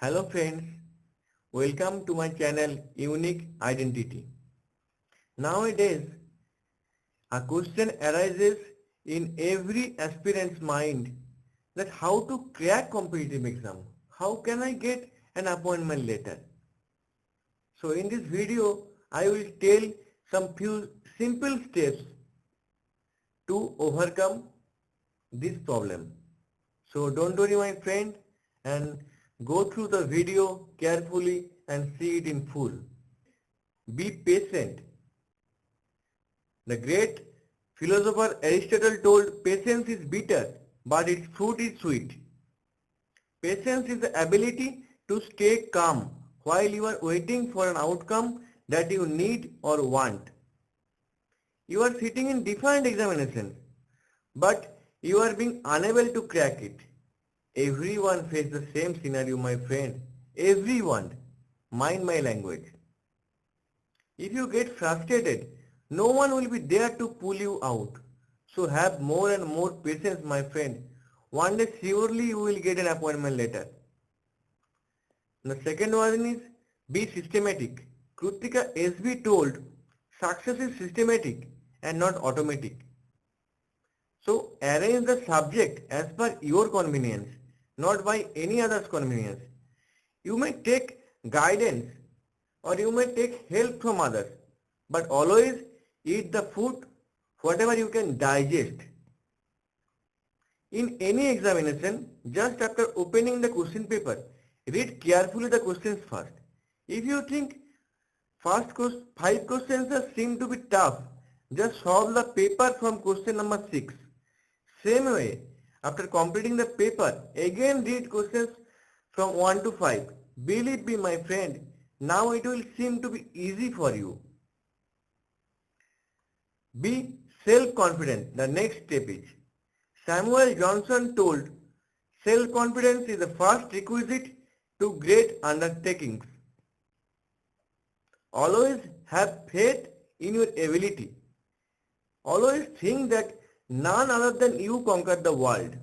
Hello friends, welcome to my channel Unique Identity. Nowadays, a question arises in every aspirant's mind that how to crack competitive exam. How can I get an appointment letter? So in this video, I will tell some few simple steps to overcome this problem. So don't worry my friend and go through the video carefully and see it in full. Be patient. The great philosopher Aristotle told patience is bitter but its fruit is sweet. Patience is the ability to stay calm while you are waiting for an outcome that you need or want. You are sitting in different examinations but you are being unable to crack it. Everyone faces the same scenario, my friend. Everyone. Mind my language. If you get frustrated, no one will be there to pull you out. So have more and more patience, my friend. One day surely you will get an appointment letter. The second one is be systematic. Krutika SB told success is systematic and not automatic. So arrange the subject as per your convenience, not by any other's convenience. You may take guidance or you may take help from others, but always eat the food whatever you can digest. In any examination, just after opening the question paper, read carefully the questions first. If you think first 5 questions seem to be tough, just solve the paper from question number 6. Same way, after completing the paper, again read questions from 1 to 5. Believe me my friend, now it will seem to be easy for you. Be self-confident. The next step is Samuel Johnson told self-confidence is the first requisite to great undertakings. Always have faith in your ability. Always think that none other than you conquered the world.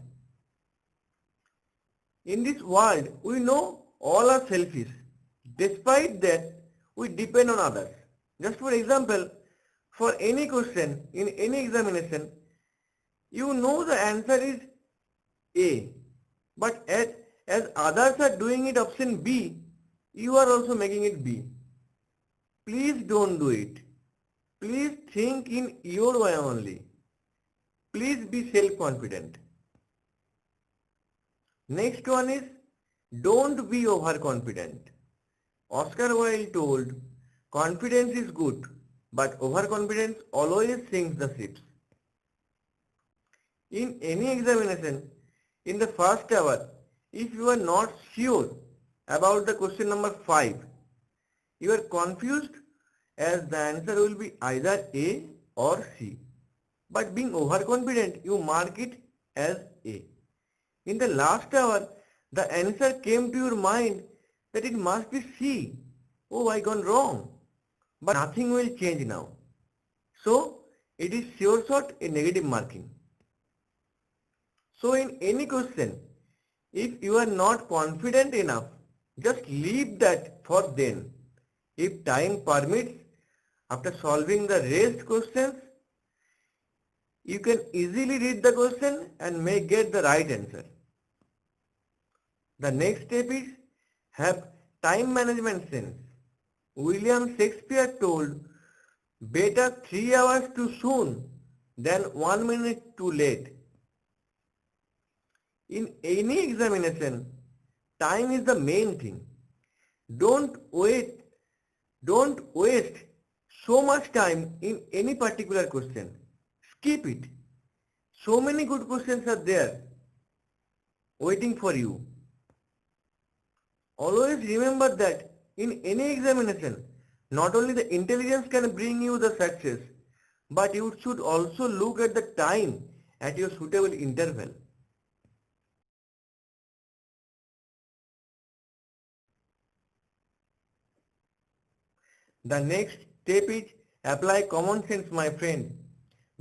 In this world, we know all are selfish. Despite that, we depend on others. Just for example, for any question in any examination, you know the answer is A. But as others are doing it option B, you are also making it B. Please don't do it. Please think in your way only. Please be self-confident. Next one is don't be overconfident. Oscar Wilde told confidence is good, but overconfidence always sinks the ships. In any examination, in the first hour, if you are not sure about the question number 5, you are confused as the answer will be either A or C. But being overconfident, you mark it as A. In the last hour, the answer came to your mind that it must be C. Oh, I gone wrong. But nothing will change now. So, it is sure shot a negative marking. So in any question, if you are not confident enough, just leave that for then. If time permits, after solving the rest questions, you can easily read the question and may get the right answer. The next step is have time management sense. William Shakespeare told, better 3 hours too soon than 1 minute too late. In any examination, time is the main thing. Don't waste so much time in any particular question. Skip it. So many good questions are there waiting for you. Always remember that in any examination, not only the intelligence can bring you the success, but you should also look at the time at your suitable interval. The next step is apply common sense, my friend.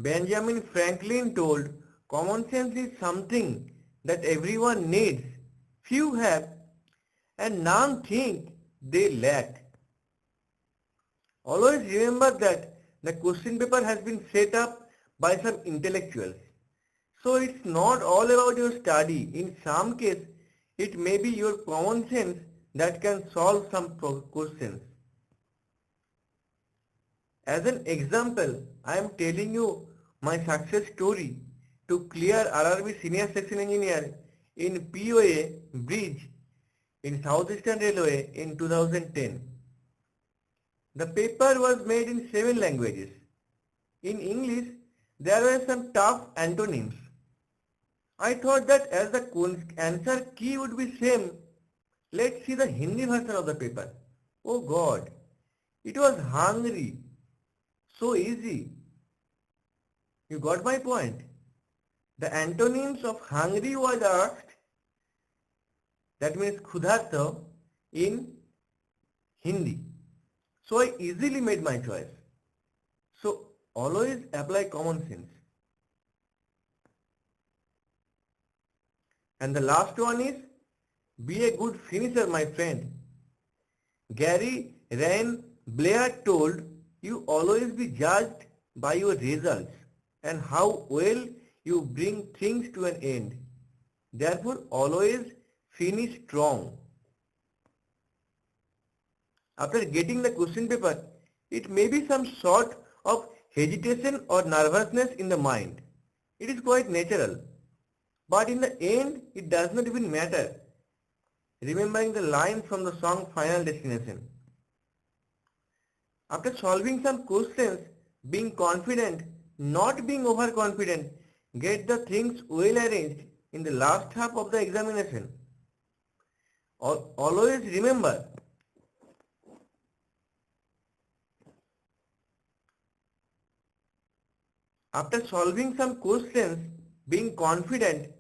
Benjamin Franklin told, common sense is something that everyone needs. Few have and none think they lack. Always remember that the question paper has been set up by some intellectuals. So it's not all about your study. In some case, it may be your common sense that can solve some questions. As an example, I am telling you my success story to clear RRB Senior Section Engineer in POA Bridge in Southeastern Railway in 2010. The paper was made in 7 languages. In English, there were some tough antonyms. I thought that as the answer key would be same, let's see the Hindi version of the paper. Oh God, it was hungry. So easy. You got my point. The antonyms of hungry was asked, that means khudarta, in Hindi. So I easily made my choice. So always apply common sense. And the last one is, be a good finisher, my friend. Gary Ryan Blair told, you always be judged by your results and how well you bring things to an end. Therefore, always finish strong. After getting the question paper, it may be some sort of hesitation or nervousness in the mind. It is quite natural. But in the end, it does not even matter. Remembering the line from the song Final Destination. After solving some questions, being confident, not being overconfident, get the things well arranged in the last half of the examination. Always remember, after solving some questions, being confident,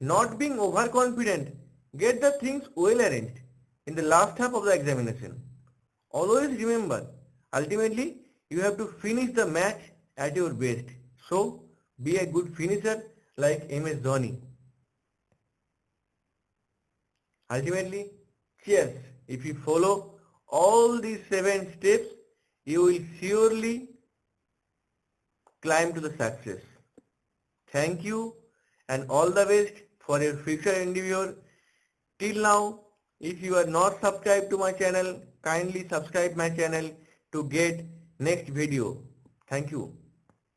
not being overconfident, get the things well arranged in the last half of the examination. Always remember, ultimately, you have to finish the match at your best. So, be a good finisher like MS Dhoni. Ultimately, cheers. If you follow all these 7 steps, you will surely climb to the success. Thank you and all the best for your future endeavor. Till now, if you are not subscribed to my channel, kindly subscribe my channel to get next video. Thank you.